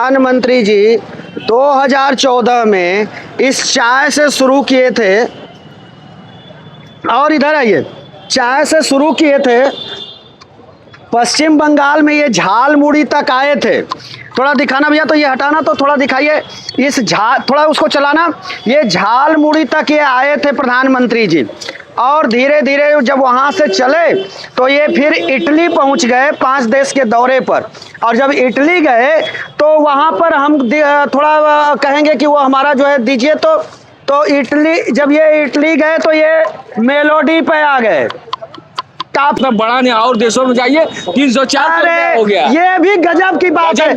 प्रधानमंत्री जी 2014 में इस चाय से शुरू किए थे, और इधर आइए, चाय से शुरू किए थे, पश्चिम बंगाल में ये झालमुड़ी तक आए थे। थोड़ा दिखाना भैया, तो ये हटाना, तो थोड़ा दिखाइए इस थोड़ा उसको चलाना। ये झालमुड़ी तक ये आए थे प्रधानमंत्री जी, और धीरे धीरे जब वहाँ से चले तो ये फिर इटली पहुँच गए 5 देश के दौरे पर। और जब इटली गए तो वहाँ पर हम थोड़ा कहेंगे कि वो हमारा जो है दीजिए, तो इटली, जब ये इटली गए तो ये मेलोडी पे आ गए। आप बड़ा नहीं, और देशों में जाइए 304 हो गया। ये भी गजब की बात है।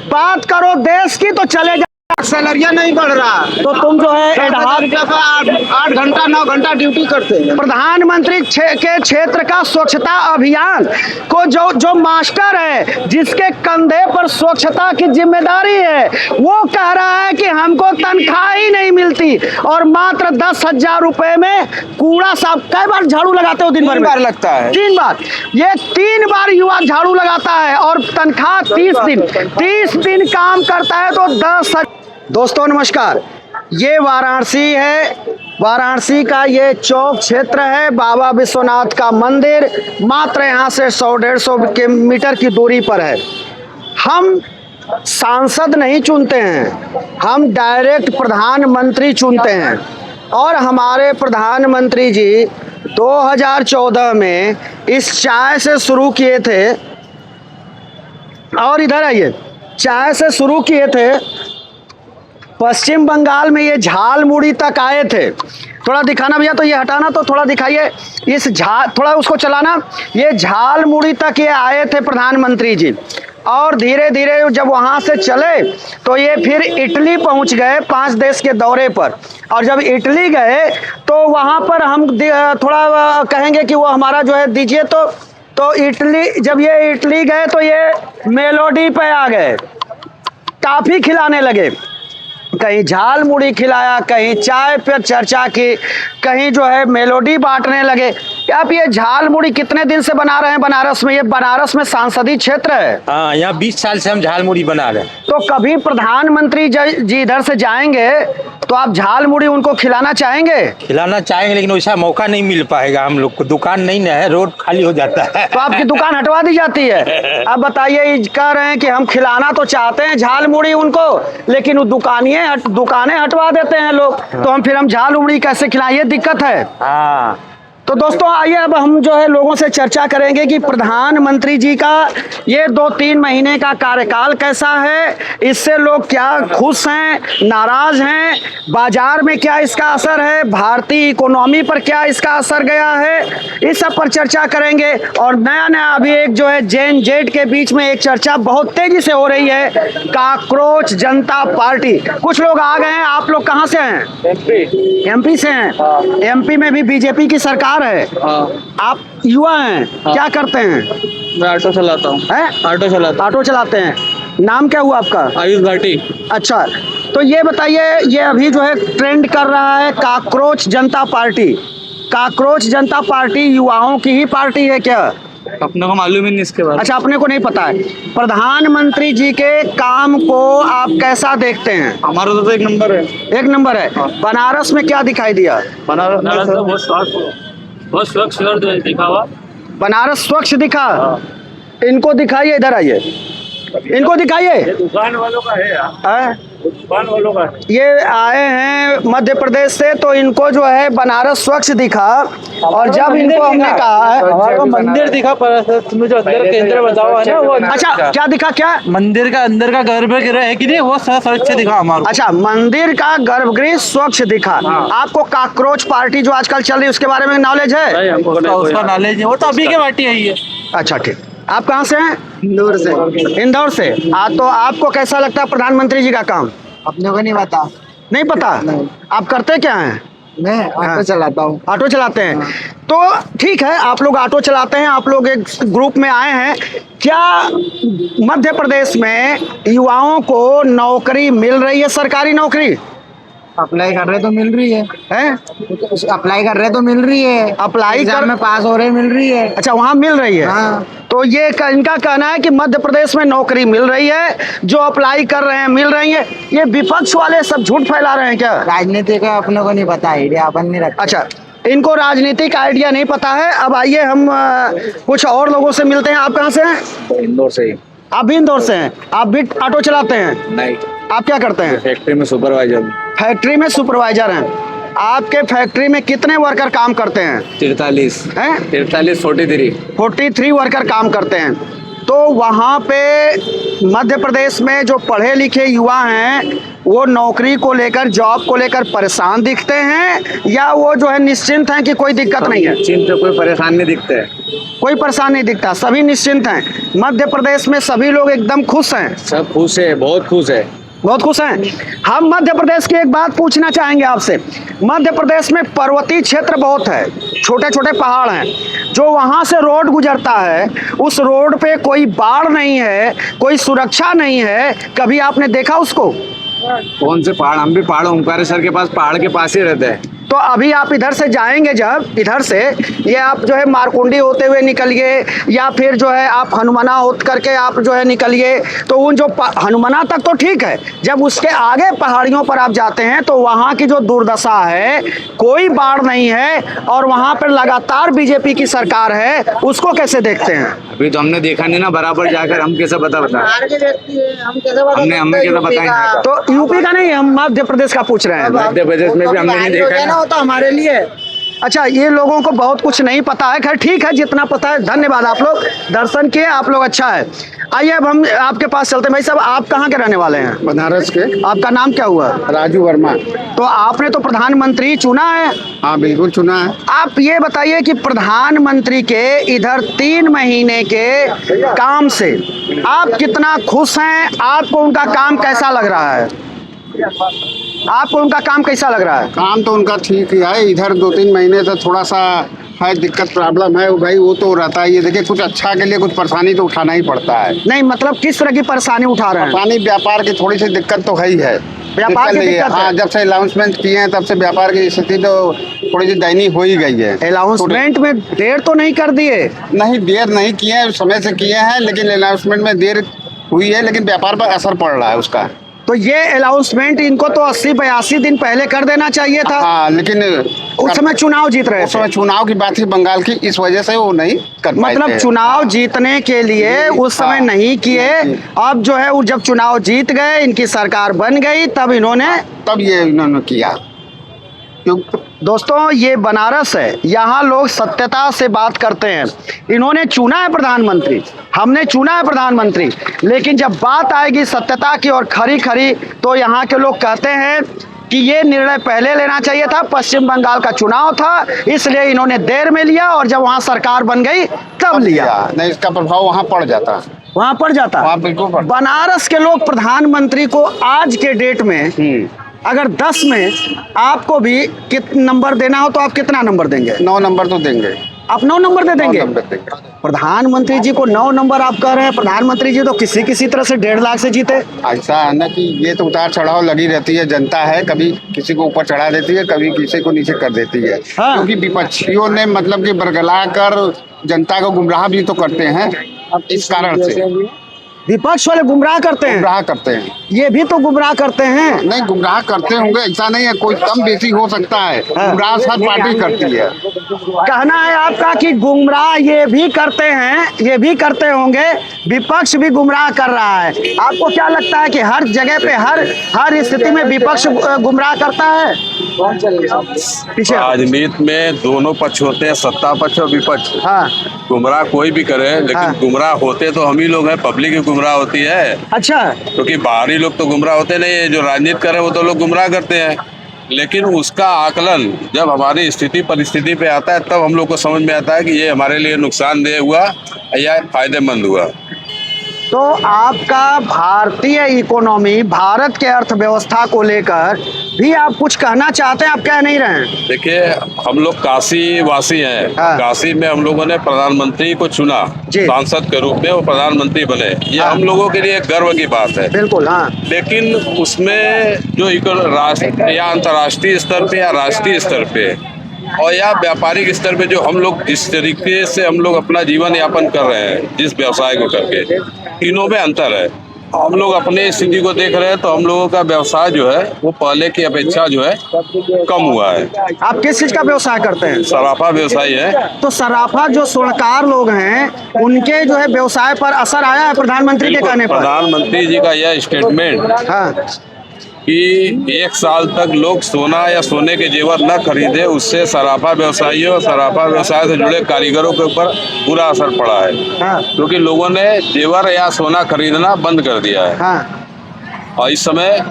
बात करो देश की तो चले जाओ। सैलरिया नहीं बढ़ रहा, तो तुम जो है 8 घंटा 9 घंटा ड्यूटी करते हैं। प्रधानमंत्री के क्षेत्र का स्वच्छता अभियान को जो मास्टर है, जिसके कंधे पर स्वच्छता की जिम्मेदारी है, वो कह रहा है कि हमको तनख्वाह ही नहीं मिलती और मात्र 10,000 रुपए में कूड़ा साफ। कई बार झाड़ू लगाते हो दिन भर? 3 बार लगता है। 3 बार। ये 3 बार युवा झाड़ू लगाता है और तनख्वाह 30 दिन काम करता है तो 10,000। दोस्तों नमस्कार, ये वाराणसी है। वाराणसी का ये चौक क्षेत्र है, बाबा विश्वनाथ का मंदिर मात्र यहाँ से 100-150 मीटर की दूरी पर है। हम सांसद नहीं चुनते हैं, हम डायरेक्ट प्रधानमंत्री चुनते हैं। और हमारे प्रधानमंत्री जी 2014 में इस चाय से शुरू किए थे, और इधर आइए, चाय से शुरू किए थे, पश्चिम बंगाल में ये झालमुड़ी तक आए थे। थोड़ा दिखाना भैया, तो ये हटाना, तो थोड़ा दिखाइए इस थोड़ा उसको चलाना। ये झालमुड़ी तक ये आए थे प्रधानमंत्री जी, और धीरे धीरे जब वहाँ से चले तो ये फिर इटली पहुँच गए 5 देश के दौरे पर। और जब इटली गए तो वहाँ पर हम थोड़ा कहेंगे कि वो हमारा जो है दीजिए, तो इटली, जब ये इटली गए तो ये मेलोडी पे आ गए, काफ़ी खिलाने लगे। कहीं झालमुड़ी खिलाया, कहीं चाय पर चर्चा की, कहीं जो है मेलोडी बांटने लगे। आप ये झालमुड़ी कितने दिन से बना रहे हैं बनारस में? ये बनारस में सांसदीय क्षेत्र है। हाँ, यहाँ 20 साल से हम झालमुड़ी बना रहे हैं। तो कभी प्रधानमंत्री जी इधर से जाएंगे तो आप झालमुड़ी उनको खिलाना चाहेंगे? खिलाना चाहेंगे, लेकिन वैसा मौका नहीं मिल पाएगा हम लोग को। दुकान नहीं है, रोड खाली हो जाता है। तो आपकी दुकान हटवा दी जाती है। अब बताइए, कह रहे हैं कि हम खिलाना तो चाहते हैं झालमुड़ी उनको, लेकिन वो दुकानें हटवा देते हैं लोग। तो हम झालमुड़ी कैसे खिलाएं? ये दिक्कत है। हाँ, तो दोस्तों आइए, अब हम जो है लोगों से चर्चा करेंगे कि प्रधानमंत्री जी का ये 2-3 महीने का कार्यकाल कैसा है, इससे लोग क्या खुश हैं, नाराज हैं, बाजार में क्या इसका असर है, भारतीय इकोनॉमी पर क्या इसका असर गया है, इस सब पर चर्चा करेंगे। और नया अभी एक जो है जेन जेड के बीच में एक चर्चा बहुत तेजी से हो रही है, काकरोच जनता पार्टी। कुछ लोग आ गए हैं। आप लोग कहाँ से हैं? एमपी से हैं। एमपी में भी बीजेपी की सरकार है। आप युवा हैं, क्या करते हैं? मैं ऑटो चलाता हूँ। ऑटो चलाते हैं। नाम क्या हुआ आपका? आयुष भाटी। अच्छा, तो ये बताइए, ये अभी जो है ट्रेंड कर रहा है काकरोच जनता पार्टी। काकरोच जनता पार्टी युवाओं की ही पार्टी है क्या? अपने को मालूम ही नहीं इसके बारे में। अच्छा, अपने को नहीं पता है। प्रधानमंत्री जी के काम को आप कैसा देखते हैं? हमारा तो एक नंबर है। एक नंबर है। बनारस में क्या दिखाई दिया? बनारस बहुत स्वच्छ दिखा हुआ। बनारस स्वच्छ दिखा। इनको दिखाइए, इधर आइए, इनको दिखाइए। दुकान वालों का है। दुकान वालों का है। ये आए हैं मध्य प्रदेश से, तो इनको जो है बनारस स्वच्छ दिखा। और जब इनको हमने कहा है मंदिर दिखा, पर तुम्हें जो अंदर केंद्र बताओ है ना, वो अच्छा क्या दिखा? क्या मंदिर का अंदर का गर्भगृह है कि नहीं, वो स्वच्छ दिखा हमारा। अच्छा, मंदिर का गर्भगृह स्वच्छ दिखा। आपको काकरोच पार्टी जो आजकल चल रही है उसके बारे में नॉलेज है? उसका नॉलेज है, वो तो अभी की पार्टी है ये। अच्छा ठीक। आप कहाँ से हैं? इंदौर से। इंदौर से। तो आपको कैसा लगता है प्रधानमंत्री जी का काम? अपने को नहीं पता। नहीं पता? नहीं। आप करते क्या हैं? मैं ऑटो चलाता हूँ। ऑटो चलाते हैं। तो ठीक है, आप लोग ऑटो चलाते हैं, आप लोग एक ग्रुप में आए हैं। क्या मध्य प्रदेश में युवाओं को नौकरी मिल रही है, सरकारी नौकरी? अप्लाई कर रहे तो मिल रही है, हैं? अप्लाई कर रहे तो मिल रही है, अप्लाई एग्जाम कर में पास हो रहे मिल रही है। अच्छा, वहाँ मिल रही है। हाँ। तो ये इनका कहना है कि मध्य प्रदेश में नौकरी मिल रही है, जो अप्लाई कर रहे हैं मिल रही है। ये विपक्ष वाले सब झूठ फैला रहे हैं क्या? राजनीति का अपने को नहीं पता, आइडिया अपन नहीं रखते। अच्छा, इनको राजनीतिक आइडिया नहीं पता है। अब आइए हम कुछ और लोगों से मिलते हैं। आप कहाँ से हैं? इंदौर से ही। आप भी इंदौर से हैं? आप भी ऑटो चलाते हैं? नहीं, आप क्या करते हैं? फैक्ट्री में सुपरवाइजर। फैक्ट्री में सुपरवाइजर हैं। आपके फैक्ट्री में कितने वर्कर काम करते हैं? 43 हैं? 43 43। 43 वर्कर काम करते हैं। तो वहाँ पे मध्य प्रदेश में जो पढ़े लिखे युवा हैं वो नौकरी को लेकर, जॉब को लेकर परेशान दिखते हैं, या वो जो है निश्चिंत हैं कि कोई दिक्कत नहीं है? चिंता, कोई परेशान नहीं दिखते है, कोई परेशान नहीं दिखता, सभी निश्चिंत हैं। मध्य प्रदेश में सभी लोग एकदम खुश हैं, सब खुश है, बहुत खुश है। बहुत खुश हैं। हम मध्य प्रदेश की एक बात पूछना चाहेंगे आपसे। मध्य प्रदेश में पर्वतीय क्षेत्र बहुत है, छोटे छोटे पहाड़ हैं। जो वहाँ से रोड गुजरता है, उस रोड पे कोई बाढ़ नहीं है, कोई सुरक्षा नहीं है। कभी आपने देखा उसको? कौन से पहाड़? हम भी पहाड़, ओमकारेश्वर के पास, पहाड़ के पास ही रहते हैं। तो अभी आप इधर से जाएंगे, जब इधर से ये आप जो है मारकुंडी होते हुए निकलिए, या फिर जो है आप हनुमाना होत करके आप जो है निकलिए, तो उन जो हनुमाना तक तो ठीक है, जब उसके आगे पहाड़ियों पर आप जाते हैं तो वहाँ की जो दुर्दशा है, कोई बाढ़ नहीं है, और वहाँ पर लगातार बीजेपी की सरकार है। उसको कैसे देखते हैं? अभी तो हमने देखा नहीं ना, बराबर जाकर हम कैसे बता हमें कैसे बताएंगे? तो यूपी का नहीं, हम मध्य प्रदेश का पूछ रहे हैं। मध्य प्रदेश में भी हमने नहीं देखा है ना। तो हमारे लिए अच्छा, ये लोगों को बहुत कुछ नहीं पता है। खैर ठीक है, जितना पता है। धन्यवाद, आप लोग दर्शन किए, आप लोग अच्छा है। आइए अब हम आपके पास चलते हैं। भाई साहब, आप कहाँ के रहने वाले हैं? बनारस के। आपका नाम क्या हुआ? राजू वर्मा। तो आपने तो प्रधानमंत्री चुना है। हाँ बिल्कुल चुना है। आप ये बताइए कि प्रधानमंत्री के इधर 3 महीने के काम से आप कितना खुश हैं? आपको उनका काम कैसा लग रहा है? आपको उनका काम कैसा लग रहा है? काम तो उनका ठीक ही है। इधर 2-3 महीने से थोड़ा सा है दिक्कत, प्रॉब्लम है भाई, वो तो रहता है। ये देखिए, कुछ अच्छा के लिए कुछ परेशानी तो उठाना ही पड़ता है। नहीं, मतलब किस तरह की परेशानी उठा रहे हैं? पानी व्यापार की थोड़ी सी दिक्कत तो है ही है। व्यापार की नहीं है। दिक्कत है? हाँ, जब से अनाउंसमेंट किए हैं तब से व्यापार की स्थिति तो थोड़ी सी दयनीय हो ही गई है। अनाउंसमेंट में देर तो नहीं कर दिए? नहीं, देर नहीं किए हैं, समय से किए हैं, लेकिन अनाउंसमेंट में देर हुई है, लेकिन व्यापार पर असर पड़ रहा है उसका। तो ये अनाउंसमेंट इनको तो 80-82 दिन पहले कर देना चाहिए था। हाँ, लेकिन उस समय चुनाव जीत रहे उस थे। समय चुनाव की बात थी बंगाल की, इस वजह से वो नहीं कर पाए मतलब थे। चुनाव जीतने के लिए उस समय हाँ। नहीं किए। अब जो है वो जब चुनाव जीत गए, इनकी सरकार बन गई, तब इन्होंने तब ये इन्होंने किया। दोस्तों, ये बनारस है, यहाँ लोग सत्यता से बात करते हैं। इन्होंने चुना है प्रधानमंत्री, हमने चुना है प्रधानमंत्री, लेकिन जब बात आएगी सत्यता की और खरी खरी, तो यहाँ के लोग कहते हैं कि ये निर्णय पहले लेना चाहिए था। पश्चिम बंगाल का चुनाव था, इसलिए इन्होंने देर में लिया, और जब वहाँ सरकार बन गई तब लिया। नहीं, इसका प्रभाव वहाँ पड़ जाता, वहाँ पड़ जाता। वहाँ बिल्कुल पड़। बनारस के लोग प्रधानमंत्री को आज के डेट में अगर 10 में आपको भी कितना नंबर देना हो तो आप कितना नंबर देंगे? 9 नंबर तो देंगे। आप 9 नंबर दे देंगे? 9 नंबर देंगे। प्रधानमंत्री जी को 9 नंबर आप कह रहे हैं? प्रधानमंत्री जी तो किसी तरह से 1.5 लाख से जीते। ऐसा है ना कि ये तो उतार चढ़ाव लगी रहती है, जनता है, कभी किसी को ऊपर चढ़ा देती है, कभी किसी को नीचे कर देती है। हाँ। क्योंकि विपक्षियों ने मतलब कि बरगला कर जनता को गुमराह भी तो करते हैं। इस कारण से विपक्ष वाले गुमराह करते हैं। गुमराह करते हैं। ये भी तो गुमराह करते हैं। नहीं, गुमराह करते होंगे, ऐसा नहीं है, कोई कम बेसी हो सकता है। गुमराह हर पार्टी करती है। कहना है आपका कि गुमराह ये भी करते हैं, ये भी करते होंगे, विपक्ष भी गुमराह कर रहा है। आपको क्या लगता है कि हर जगह पे हर स्थिति में विपक्ष गुमराह करता है? पीछे राजनीति में दोनों पक्ष होते हैं, सत्ता पक्ष और विपक्ष। हाँ। गुमराह कोई भी करे, लेकिन हाँ। गुमराह होते तो हम ही लोग हैं, पब्लिक ही गुमराह होती है। अच्छा, क्योंकि बाहरी लोग तो गुमराह होते नहीं, जो राजनीति करे वो तो लोग गुमराह करते हैं। लेकिन उसका आकलन जब हमारी स्थिति परिस्थिति पे आता है, तब हम लोग को समझ में आता है कि ये हमारे लिए नुकसानदेह हुआ या फायदेमंद हुआ। तो आपका भारतीय इकोनॉमी, भारत के अर्थव्यवस्था को लेकर भी आप कुछ कहना चाहते हैं, आप कह नहीं रहे हैं? देखिए, हम लोग काशी वासी हैं। हाँ। काशी में हम लोगों ने प्रधानमंत्री को चुना, जी। सांसद के रूप में वो प्रधानमंत्री बने। ये हाँ। हम लोगों के लिए गर्व की बात है। बिल्कुल, हाँ। लेकिन उसमें जो राष्ट्रीय या अंतर्राष्ट्रीय स्तर पे या राष्ट्रीय स्तर पे और या व्यापारिक स्तर पे जो हम लोग जिस तरीके से हम लोग अपना जीवन यापन कर रहे हैं, जिस व्यवसाय को करके, तीनों में अंतर है। हम लोग अपने स्थिति को देख रहे हैं तो हम लोगों का व्यवसाय जो है वो पहले की अपेक्षा जो है कम हुआ है। आप किस चीज का व्यवसाय करते हैं? सराफा व्यवसाय है। तो सराफा जो स्वर्णकार लोग हैं उनके जो है व्यवसाय पर असर आया है प्रधानमंत्री के कहने पर? प्रधानमंत्री जी का यह स्टेटमेंट हाँ, कि 1 साल तक लोग सोना या सोने के जेवर न खरीदे, उससे सराफा व्यवसायियों और सराफा व्यवसाय से जुड़े कारीगरों के ऊपर बुरा असर पड़ा है। हाँ, क्योंकि लोगों ने जेवर या सोना खरीदना बंद कर दिया है हाँ। और इस समय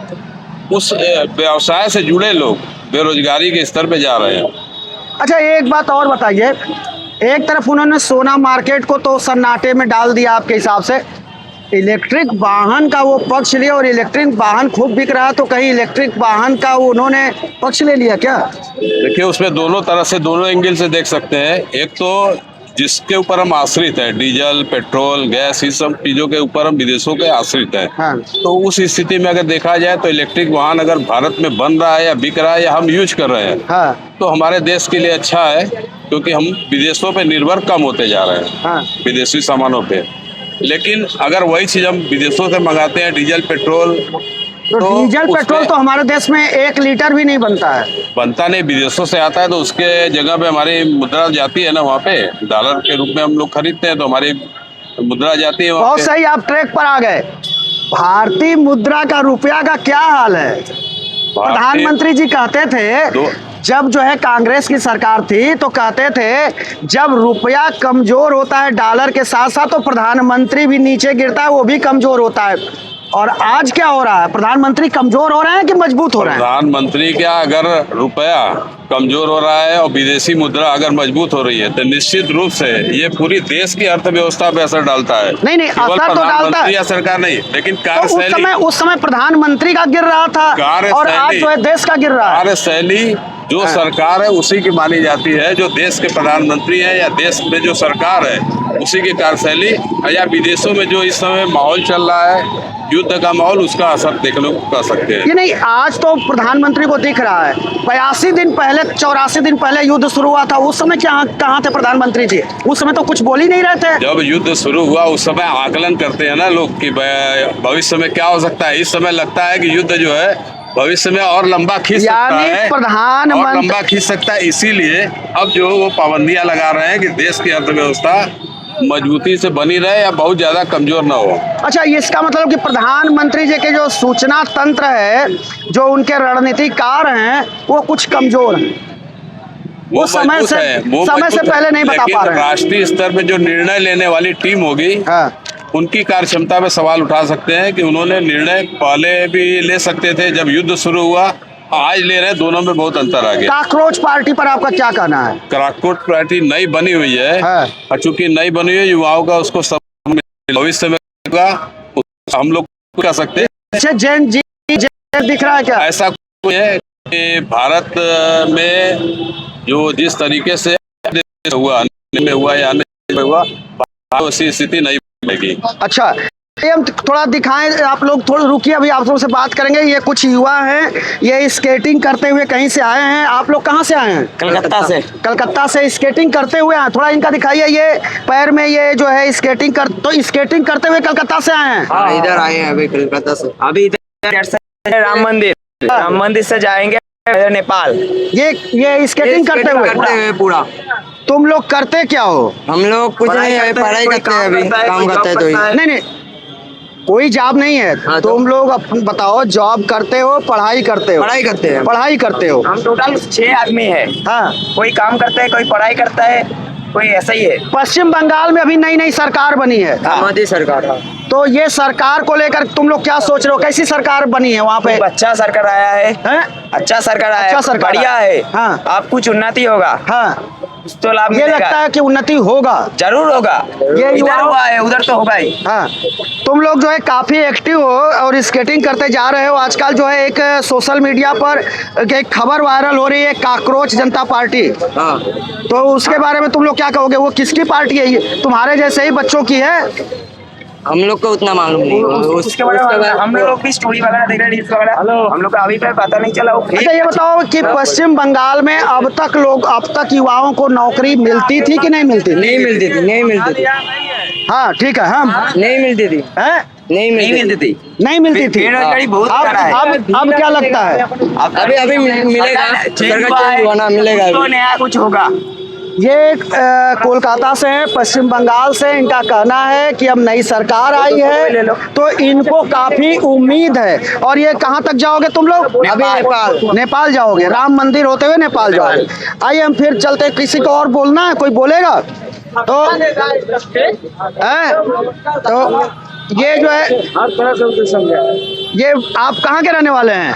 उस व्यवसाय से जुड़े लोग बेरोजगारी के स्तर पे जा रहे हैं। अच्छा, एक बात और बताइए, एक तरफ उन्होंने सोना मार्केट को तो सन्नाटे में डाल दिया, आपके हिसाब से इलेक्ट्रिक वाहन का वो पक्ष लिया और इलेक्ट्रिक वाहन खूब बिक रहा, तो कहीं इलेक्ट्रिक वाहन का उन्होंने पक्ष ले लिया क्या? देखिए, उसमें दोनों तरह से, दोनों एंगल से देख सकते हैं। एक तो जिसके ऊपर हम आश्रित हैं, डीजल, पेट्रोल, गैस, इस सब चीजों के ऊपर हम विदेशों के आश्रित हैं। हाँ। तो उस स्थिति में अगर देखा जाए तो इलेक्ट्रिक वाहन अगर भारत में बन रहा है या बिक रहा है या हम यूज कर रहे हैं, हाँ, तो हमारे देश के लिए अच्छा है, क्योंकि हम विदेशों पे निर्भर कम होते जा रहे हैं, हाँ। विदेशी सामानों पे। लेकिन अगर वही चीज हम विदेशों से मंगाते हैं, डीजल, पेट्रोल, तो डीजल उसमें पेट्रोल तो हमारे देश में 1 लीटर भी नहीं बनता है। बनता नहीं, विदेशों से आता है। तो उसके जगह पे हमारी मुद्रा जाती है ना, वहाँ पे डॉलर के रूप में हम लोग खरीदते हैं, तो हमारी मुद्रा जाती है वहाँ बहुत पे। सही, आप ट्रैक पर आ गए। भारतीय मुद्रा का, रुपया का क्या हाल है? प्रधानमंत्री जी कहते थे जब जो है कांग्रेस की सरकार थी तो कहते थे जब रुपया कमजोर होता है डॉलर के साथ साथ तो प्रधानमंत्री भी नीचे गिरता है, वो भी कमजोर होता है। और आज क्या हो रहा है? प्रधानमंत्री कमजोर हो रहे हैं कि मजबूत हो रहे हैं? प्रधानमंत्री क्या, अगर रुपया कमजोर हो रहा है और विदेशी मुद्रा अगर मजबूत हो रही है तो निश्चित रूप से ये पूरी देश की अर्थव्यवस्था पे असर डालता है। नहीं, केवल असर तो डालता है या सरकार नहीं, लेकिन तो उस समय प्रधानमंत्री का गिर रहा था और आज जो है देश का गिर रहा है। कार्यशैली जो सरकार है उसी की मानी जाती है, जो देश के प्रधानमंत्री है या देश में जो सरकार है उसी की कार्यशैली, या विदेशों में जो इस समय माहौल चल रहा है, युद्ध का माहौल, उसका असर देखने को कर सकते हैं। ये नहीं, आज तो प्रधानमंत्री को दिख रहा है 82 दिन पहले, 84 दिन पहले युद्ध शुरू हुआ था, उस समय क्या कहाँ थे प्रधानमंत्री जी? उस समय तो कुछ बोल ही नहीं रहे थे। जब युद्ध शुरू हुआ उस समय आकलन करते हैं ना लोग कि भविष्य में क्या हो सकता है। इस समय लगता है कि युद्ध जो है भविष्य में और लंबा खींच सकता है, प्रधानमंत्री और लंबा खींच सकता है। इसीलिए अब जो वो पाबंदियां लगा रहे हैं कि देश की अर्थव्यवस्था मजबूती से बनी रहे या बहुत ज्यादा कमजोर ना हो। अच्छा, इसका मतलब कि प्रधानमंत्री जी के जो सूचना तंत्र है, जो उनके रणनीतिकार हैं, वो कुछ कमजोर हैं। वो समय से पहले नहीं बता पा रहे हैं। राष्ट्रीय स्तर पे जो निर्णय लेने वाली टीम होगी, हाँ, उनकी कार्य क्षमता पे सवाल उठा सकते हैं कि उन्होंने निर्णय पहले भी ले सकते थे जब युद्ध शुरू हुआ, आज ले रहे हैं, दोनों में बहुत अंतर आ गया। कॉकरोच पार्टी पर आपका क्या कहना है? कॉकरोच पार्टी नई बनी हुई है, हाँ। और चूंकि नई बनी हुई है, युवाओं का उसको सब भविष्य में हम लोग कर सकते हैं। जैन जी दिख रहा है क्या? ऐसा कोई है कि भारत में जो जिस तरीके से हुआ या नहीं हुआ, उसी स्थिति नहीं बनेगी। अच्छा, ये हम थोड़ा दिखाएं, आप लोग थोड़ा रुकिए, अभी आप लोगों से बात करेंगे। ये कुछ युवा हैं, ये स्केटिंग करते हुए कहीं से आए हैं। आप लोग कहाँ से आए हैं? कलकत्ता से। कलकत्ता से स्केटिंग करते हुए आए। थोड़ा इनका दिखाइए, ये पैर में ये जो है स्केटिंग करते हुए कलकत्ता से आए हैं। हाँ, इधर आए हैं अभी कलकत्ता से। अभी इधर से राम मंदिर से जाएंगे नेपाल। ये स्केटिंग करते हुए पूरा। तुम लोग करते क्या हो? हम लोग कुछ नहीं, पढ़ाई करते हैं, अभी काम करते हैं। तो नहीं, कोई जॉब नहीं है। हाँ, तुम लोग बताओ, जॉब करते हो, पढ़ाई करते हो? पढ़ाई करते हो। हम टोटल 6 आदमी है। हाँ, कोई काम करता है, कोई पढ़ाई करता है, कोई ऐसा ही है। पश्चिम बंगाल में अभी नई सरकार बनी है, मोदी सरकार। तो ये सरकार को लेकर तुम लोग क्या सोच रहे हो? कैसी सरकार बनी है वहाँ पे? अच्छा सरकार आया है, हैं? अच्छा सरकार आया अच्छा है, सरकार बढ़िया है। हाँ। आप कुछ उन्नति होगा। हाँ, तो लाभ ये मिलेगा। लगता है कि उन्नति होगा। जरूर होगा। ये इधर युवाओं- हुआ है उधर तो होगा ही। हाँ, तुम लोग जो है काफी एक्टिव हो और स्केटिंग करते जा रहे हो। आजकल जो है एक सोशल मीडिया पर एक खबर वायरल हो रही है, काकरोच जनता पार्टी। तो उसके बारे में तुम लोग क्या कहोगे? वो किसकी पार्टी है? ये तुम्हारे जैसे ही बच्चों की है? हम लोग को उतना मालूम नहीं। उसके बारे में हम लोग भी स्टोरी वगैरह देख रहे हैं, रील्स वगैरह, हम लोग का अभी तक पता नहीं चला वो अच्छा, ये बताओ कि पश्चिम बंगाल में अब तक युवाओं को नौकरी मिलती थी कि नहीं मिलती? नहीं मिलती थी, नहीं मिलती थी, हाँ ठीक है। हाँ, नहीं मिलती थी, हैं? नहीं नहीं मिलती मिलती थी। नहीं मिलती थी। बेरोजगारी बहुत अब ज्यादा है। अब क्या लगता है? अभी अभी मिलेगा, सरकार चेंज हुआ ना, मिलेगा तो अभी। नया कुछ होगा। ये कोलकाता से हैं, पश्चिम बंगाल से। इनका कहना है कि अब नई सरकार आई है तो इनको काफी उम्मीद है। और ये कहाँ तक जाओगे तुम लोग? नेपाल। नेपाल जाओगे? राम मंदिर होते हुए नेपाल जाओगे? आइए हम फिर चलते। किसी को और बोलना है? कोई बोलेगा तो तो ये जो है, ये आप कहाँ के रहने वाले हैं?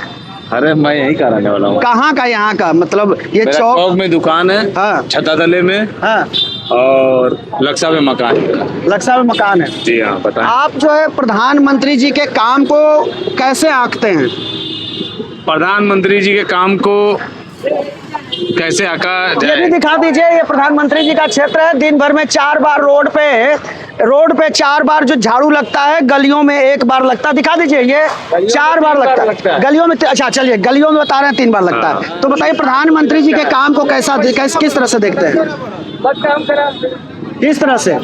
अरे मैं यही का रहने वाला हूँ। कहाँ का? यहाँ का मतलब ये मेरा चौक? चौक में दुकान है, हाँ। छतातले में, हाँ, और लक्सा में मकान है। लक्सा में मकान है। जी हाँ, बताएं। आप जो है प्रधानमंत्री जी के काम को कैसे आंकते हैं? प्रधानमंत्री जी के काम को कैसे आका ये भी जाए? दिखा दीजिए। ये प्रधानमंत्री जी का क्षेत्र है। दिन भर में 4 बार रोड पे 4 बार जो झाड़ू लगता है, गलियों में 1 बार लगता है। दिखा दीजिए, ये 4 बार लगता है गलियों में। अच्छा चलिए, गलियों में बता रहे हैं 3 बार लगता है। तो बताइए प्रधानमंत्री जी के काम को किस तरह से देखते हैं? किस तरह से? हाँ,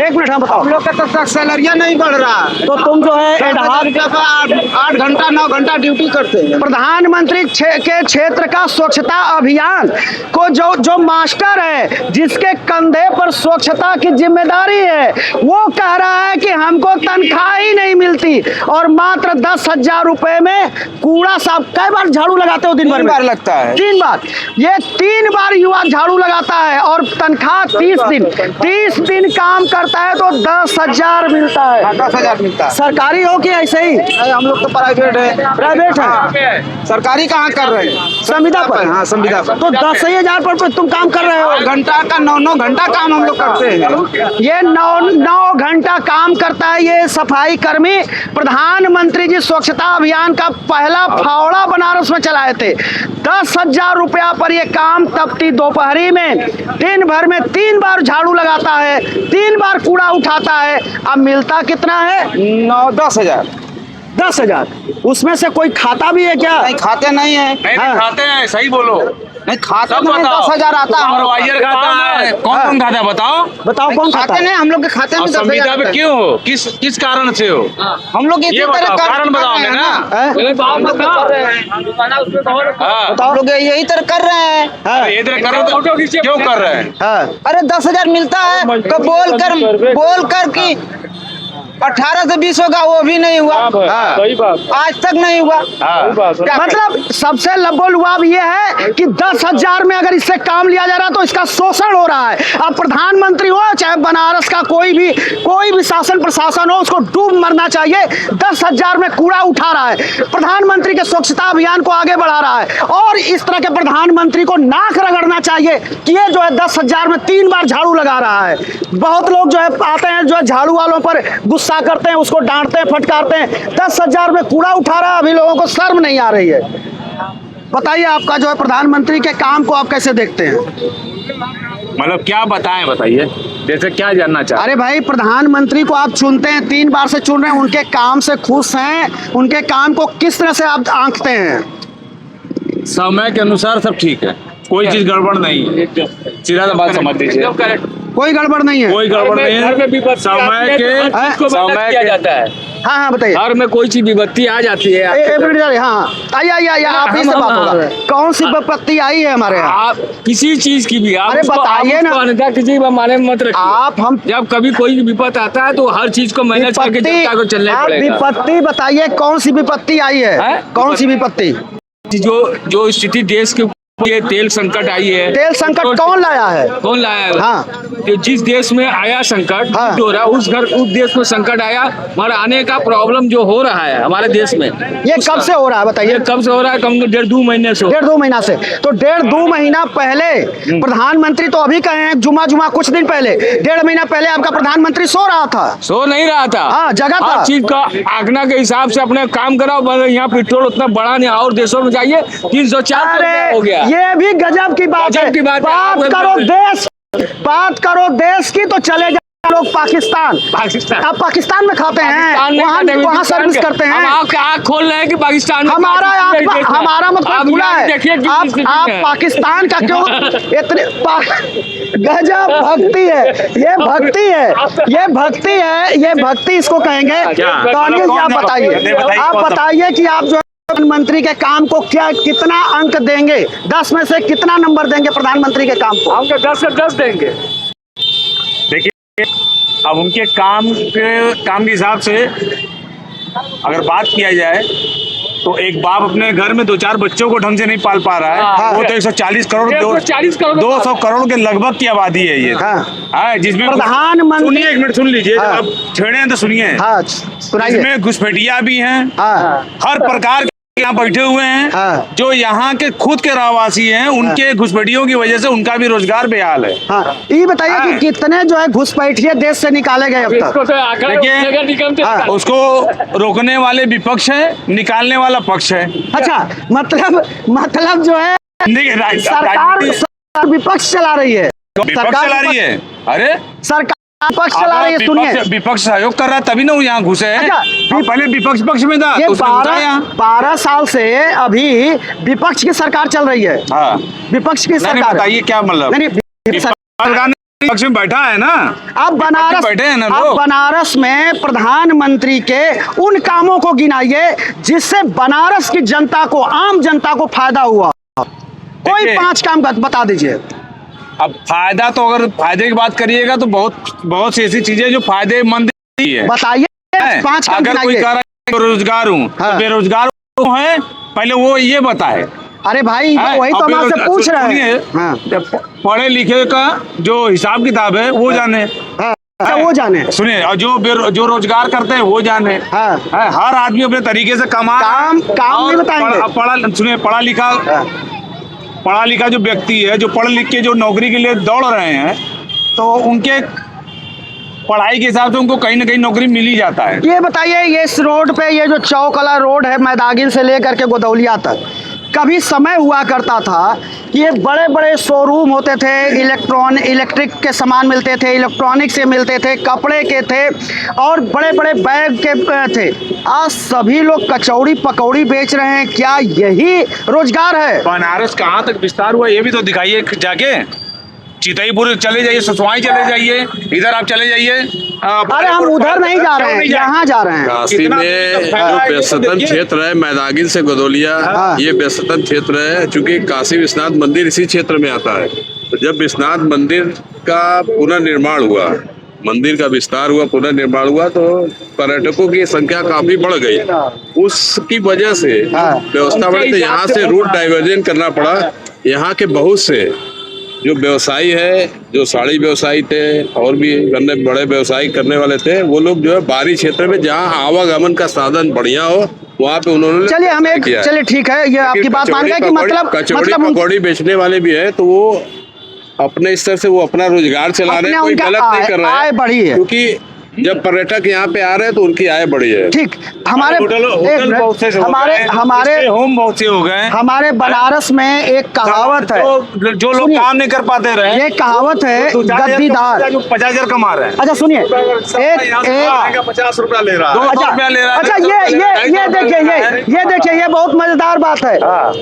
एक मिनट, हम बताओ। हम लोग का तो सैलरिया नहीं बढ़ रहा, तो तुम जो है 8 घंटा 9 घंटा ड्यूटी करते हैं। प्रधानमंत्री के क्षेत्र का स्वच्छता अभियान को जो मास्टर है, जिसके कंधे पर स्वच्छता की जिम्मेदारी है, वो कह रहा है कि हमको तनख्वाह ही नहीं मिलती और मात्र 10,000 रुपए में कूड़ा साफ। कई बार झाड़ू लगाते हो दिन भर में? 3 बार लगता है। 3 बार। ये 3 बार युवा झाड़ू लगाता है और तनख्वाह 30 दिन काम करता है तो 10,000 मिलता है। 10,000 मिलता है। सरकारी हो कि ऐसे ही? हम लोग तो प्राइवेट है। प्राइवेट है। सरकारी कहाँ कर रहे हैं? संविदा पर? हाँ, संविदा पर। तो 10,000 पर तुम काम कर रहे हो? घंटा का 9 घंटा काम हम लोग करते हैं। ये 9 घंटा काम करता है ये सफाई कर्मी। प्रधानमंत्री जी स्वच्छता अभियान का पहला फावड़ा बनारस में चलाए थे। 10,000 रुपया पर ये काम तपती दोपहरी में दिन भर में 3 बार झाड़ू लगाता है, 3 बार कूड़ा उठाता है। अब मिलता कितना है? 10,000। 10,000। उसमें से कोई खाता भी है क्या? नहीं, खाते नहीं है। हाँ। खाते हैं, सही बोलो। नहीं खाते सब नहीं, बताओ। 10,000 आता है। सुपरवाइजर खाता है, कौन खाता है बताओ? बताओ कौन खाता खाते है? नहीं, हम लोग के खाते में और 10,000 संविदा पे आता है। क्यों हो? किस कारण से हो? हम लोग इसी ये तरह बताओ, कारण बताओ रहे हैं ना। हैं? हम हाँ, लोग यही तरह कर रहे हैं। हाँ, ये इधर करो तो क्यों कर रहे हैं? हाँ। अरे 10,000 मिलता है, कब बोल कर कि 18 से 20 होगा, वो भी नहीं हुआ। सही बात। आज तक नहीं हुआ। क्या मतलब सबसे लबोलुआब ये है कि 10,000 में अगर इससे काम लिया जा रहा है तो इसका शोषण हो रहा है। अब प्रधानमंत्री हो चाहे बनारस का कोई भी शासन प्रशासन हो, उसको डूब मरना चाहिए। 10,000 में कूड़ा उठा रहा है, प्रधानमंत्री के स्वच्छता अभियान को आगे बढ़ा रहा है। और इस तरह के प्रधानमंत्री को नाक रगड़ना चाहिए कि ये जो है 10,000 में 3 बार झाड़ू लगा रहा है। बहुत लोग जो है आते हैं, जो है झाड़ू वालों पर गुस्सा करते हैं, उसको डांटते हैं, फटकारते हैं। 10,000 में कूड़ा उठा रहा है, अभी लोगों को शर्म नहीं आ रही है। बताइए आपका जो है प्रधानमंत्री के काम को आप कैसे देखते हैं? मतलब क्या बताएं, बताइए, जैसे क्या जानना चाहते? अरे भाई, प्रधानमंत्री को आप चुनते हैं, 3 बार से चुन रहे हैं, उनके काम से खुश हैं? उनके काम को किस तरह से आप आंकते हैं? समय के अनुसार सब ठीक है, कोई चीज गड़बड़ नहीं है। सीधा सा बात समझ लीजिए, कोई गड़बड़ नहीं है। कोई गड़बड़ नहीं है। समय के जाता है। हाँ हाँ बताइए। घर में कोई चीज विपत्ति आ जाती है, एक मिनट, हाँ आइए आप ही से बात होगा। कौन सी विपत्ति आई है हमारे यहाँ? आप किसी चीज की भी, आप अरे बताइए ना। अन्यथा किसी माने में मत रखिए। आप हम जब कभी कोई विपत्त आता है तो हर चीज को मैनेज करके जनता को चलना आप पड़ेगा। विपत्ति बताइए, कौन सी विपत्ति आई है? हैं? कौन सी विपत्ति? जो स्थिति देश के ये तेल संकट आई है। तेल संकट कौन लाया है? कौन लाया है? हाँ। कि जिस देश में आया संकट, हाँ। जो हो रहा उस देश में संकट आया, हमारा आने का प्रॉब्लम जो हो रहा है हमारे देश में, ये कब से हो रहा है बताइए? ये कब से हो रहा है? कम 1.5-2 महीने से। 1.5-2 महीना से। तो 1.5-2 महीना पहले प्रधानमंत्री तो अभी कहे हैं, जुमा कुछ दिन पहले, 1.5 महीना पहले आपका प्रधानमंत्री सो रहा था। सो नहीं रहा था। हाँ, जगह था। हर चीज का आगना के हिसाब से अपने काम कराओ। यहाँ पेट्रोल उतना बढ़ा नहीं, और देशों में जाइए 304 हो गया। ये भी गजब की बात है। बात करो देश की तो चले जाए लोग पाकिस्तान। आप पाकिस्तान में खाते हैं, वहाँ सर्विस करते हैं। आँख खोल रहे हैं कि पाकिस्तान में हमारा मतलब खुला है। आप पाकिस्तान का क्यों इतने गजब भक्ति है। ये भक्ति है, ये भक्ति है, ये भक्ति इसको कहेंगे। तो अनिल जी आप बताइए कि आप जो प्रधानमंत्री के काम को कितना अंक देंगे? 10 में से कितना नंबर देंगे प्रधानमंत्री के काम को? हम 10 से 10 देंगे। देखिए, अब उनके काम के हिसाब से अगर बात किया जाए तो एक बाप अपने घर में 2-4 बच्चों को ढंग से नहीं पाल पा रहा है। वो तो 140 करोड़ 200 करोड़ के लगभग की आबादी है ये। जिसमें प्रधानमंत्री, सुनिए एक मिनट सुन लीजिए, जब आप छेड़े हैं तो सुनिए। इसमें घुसपैठिया भी हैं, हर प्रकार यहाँ बैठे हुए हैं। जो यहाँ के खुद के रहवासी हैं, उनके घुसपैठियों की वजह से उनका भी रोजगार बेहाल है। ये बताइए कि कितने जो है घुसपैठिए देश से निकाले गए अब तक? देखिए, उसको रोकने वाले विपक्ष है, निकालने वाला पक्ष है। अच्छा, मतलब जो है सरकार विपक्ष चला रही है। विपक्ष चला रही है। अरे सरकार विपक्ष चला रही है। सुनिए, विपक्ष सहयोग कर रहा है तभी ना वो यहाँ घुसे है। पहले विपक्ष पक्ष में था। ये 12 साल से अभी विपक्ष की सरकार चल रही है। विपक्ष की सरकार। बताइए क्या मतलब? विपक्ष में बैठा है ना। अब बनारस में प्रधानमंत्री के उन कामों को गिनाइए जिससे बनारस की जनता को, आम जनता को फायदा हुआ। कोई 5 काम बता दीजिए। अब फायदा तो, अगर फायदे की बात करिएगा तो बहुत सी ऐसी चीजें जो फायदेमंद है। बताइए 5 काम। अगर कोई कह रहा है बेरोजगार हूँ, तो बेरोजगार है, पहले वो ये बताए। अरे भाई वही तो हम आपसे पूछ रहे हैं। पढ़े लिखे का जो हिसाब किताब है वो जाने। वो जाने। सुनिए, और जो रोजगार करते हैं वो जाने। हर आदमी अपने तरीके से काम नहीं बताएंगे। सुनिए, पढ़ा लिखा जो व्यक्ति है, जो पढ़ लिख के जो नौकरी के लिए दौड़ रहे हैं, तो उनके पढ़ाई के हिसाब से उनको कहीं ना कहीं नौकरी मिल ही जाता है। ये बताइए, ये इस रोड पे ये जो चौकला रोड है, मैदागिल से लेकर के गोदौलिया तक, कभी समय हुआ करता था कि ये बड़े बड़े शोरूम होते थे, इलेक्ट्रिक के सामान मिलते थे, इलेक्ट्रॉनिक से मिलते थे, कपड़े के थे, और बड़े बड़े बैग के थे। आज सभी लोग कचौड़ी पकौड़ी बेच रहे हैं। क्या यही रोजगार है? बनारस कहाँ तक विस्तार हुआ ये भी तो दिखाइए जाके। चितईपुर चले जाइए, ससुआई चले जाइए, इधर आप चले जाइए। अरे हम उधर नहीं जा रहे हैं, यहाँ जा रहे हैं। काशी में जो व्यस्ततम क्षेत्र है, मैदागिल से गोदौलिया, ये व्यस्ततम क्षेत्र है। चूंकि काशी विश्वनाथ मंदिर इसी क्षेत्र में आता है। तो जब विश्वनाथ मंदिर का पुनर्निर्माण हुआ, मंदिर का विस्तार हुआ, पुनर्निर्माण हुआ, तो पर्यटकों की संख्या काफी बढ़ गई। उसकी वजह से व्यवस्था बढ़ी, तो यहाँ से रूट डाइवर्जन करना पड़ा। यहाँ के बहुत से जो व्यवसायी है, जो साड़ी व्यवसायी थे और भी अन्य बड़े व्यवसाय करने वाले थे, वो लोग जो है बाहरी क्षेत्र में जहाँ आवागमन का साधन बढ़िया हो, वहाँ पे उन्होंने चलिए हम एक चलिए ठीक है, ये आपकी बात मान गए कि मतलब कचौड़ी पकौड़ी बेचने वाले भी है, तो वो अपने स्तर से वो अपना रोजगार चला रहे हैं, कोई गलत नहीं कर रहा है, बढ़ी है। क्योंकि जब पर्यटक यहाँ पे आ रहे हैं तो उनकी आय बढ़ी है। ठीक, हमारे होम बहुत से हो गए। हमारे बनारस में एक कहावत है, जो लोग काम नहीं कर पाते रहे, ये कहावत है गद्दीदार। जो 50,000 कमा रहे हैं। अच्छा सुनिए, एक 50 रुपया ले रहा है, 200 रुपया ले रहा है। अच्छा ये देखिए ये बहुत मजेदार बात है।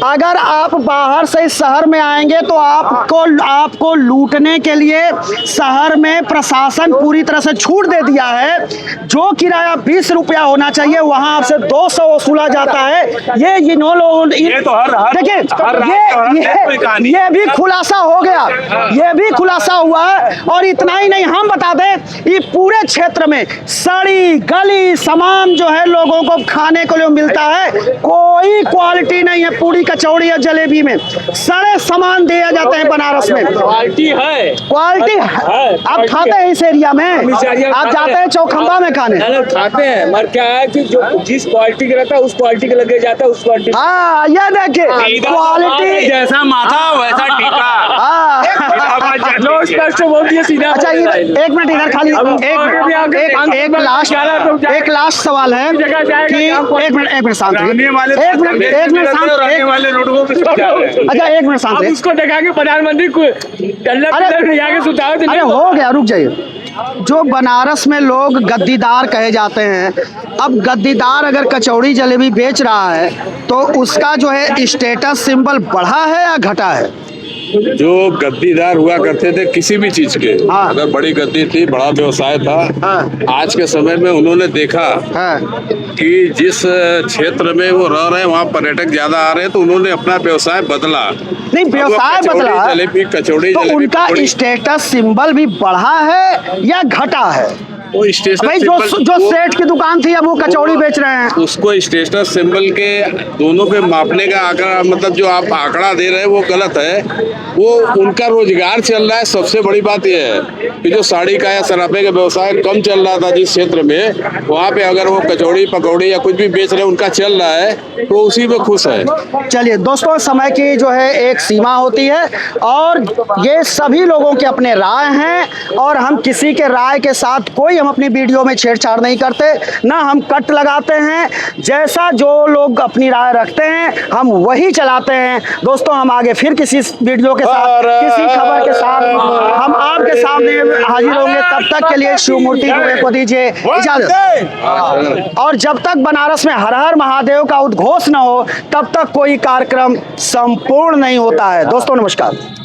अगर आप बाहर से इस शहर में आएंगे तो आपको लूटने के लिए शहर में प्रशासन पूरी तरह से छूट दे दिया दिया है, जो किराया 20 रुपया होना चाहिए वहां आपसे 200 वसूला जाता है। ये इन्हों लोगों ये तो हर देखिए कोई ये भी खुलासा हो गया, ये भी खुलासा हुआ है। और इतना ही नहीं, हम बता दें ये पूरे क्षेत्र में सड़ी गली सामान जो है लोगों को खाने को मिलता है, कोई क्वालिटी नहीं है। पूरी कचौड़ी या जलेबी में सड़े सामान दिए जाते हैं बनारस में। क्वालिटी है, क्वालिटी आप खाते हैं इस एरिया में, आप जाते हैं चौखंबा में खाने, खाते हैं, मगर क्या है कि जो जिस क्वालिटी का रहता है उस क्वालिटी के लगे जाता है, उस क्वालिटी। हाँ ये देखिए क्वालिटी जैसा माथा वैसा टीका। हाँ बोल दिया सीधा। अच्छा एक मिनट इधर खाली एक लास्ट सवाल है कि एक मिनट शांत रहिए, एक मिनट शांत, अच्छा एक मिनट शांत रहिए। उसको देखा कि प्रधानमंत्री को अरे हो गया, रुक जाइए। जो बनारस में लोग गद्दीदार कहे जाते हैं, अब गद्दीदार अगर कचौड़ी जलेबी बेच रहा है तो उसका जो है स्टेटस सिंबल बढ़ा है या घटा है? जो गद्दीदार हुआ करते थे किसी भी चीज के, हाँ। अगर बड़ी गद्दी थी, बड़ा व्यवसाय था, हाँ। आज के समय में उन्होंने देखा हाँ। कि जिस क्षेत्र में वो रह रहे हैं वहाँ पर्यटक ज्यादा आ रहे हैं, तो उन्होंने अपना व्यवसाय बदला। नहीं व्यवसाय बदला, जलेबी कचौड़ी तो उनका स्टेटस सिंबल भी बढ़ा है या घटा है? वो स्टेटस भाई जो सेठ की दुकान थी अब वो कचौड़ी बेच रहे हैं, उसको स्टेटस सिंबल के दोनों पे मापने का आंकड़ा, मतलब जो आप आंकड़ा दे रहे हैं वो गलत है। वो उनका रोजगार चल रहा है। सबसे बड़ी बात यह है कि जो साड़ी का या सराफे का व्यवसाय कम चल रहा था जिस क्षेत्र में, वहाँ पे अगर वो कचौड़ी पकौड़ी या कुछ भी बेच रहे हैं, उनका चल रहा है, तो उसी में खुश है। चलिए दोस्तों, समय की जो है एक सीमा होती है और ये सभी लोगों के अपने राय हैं और हम किसी के राय के साथ कोई हम अपनी वीडियो में छेड़छाड़ नहीं करते, ना हम कट लगाते हैं। जैसा जो लोग अपनी राय रखते हैं हम वही चलाते हैं। दोस्तों हम आगे फिर किसी वीडियो के साथ, किसी खबर के साथ हम आपके सामने हाजिर होंगे। तब तक के लिए शिव मूर्ति को दीजिए इजाजत। और जब तक बनारस में हर हर महादेव का उद्घोष न हो तब तक कोई कार्यक्रम संपूर्ण नहीं होता है। दोस्तों नमस्कार।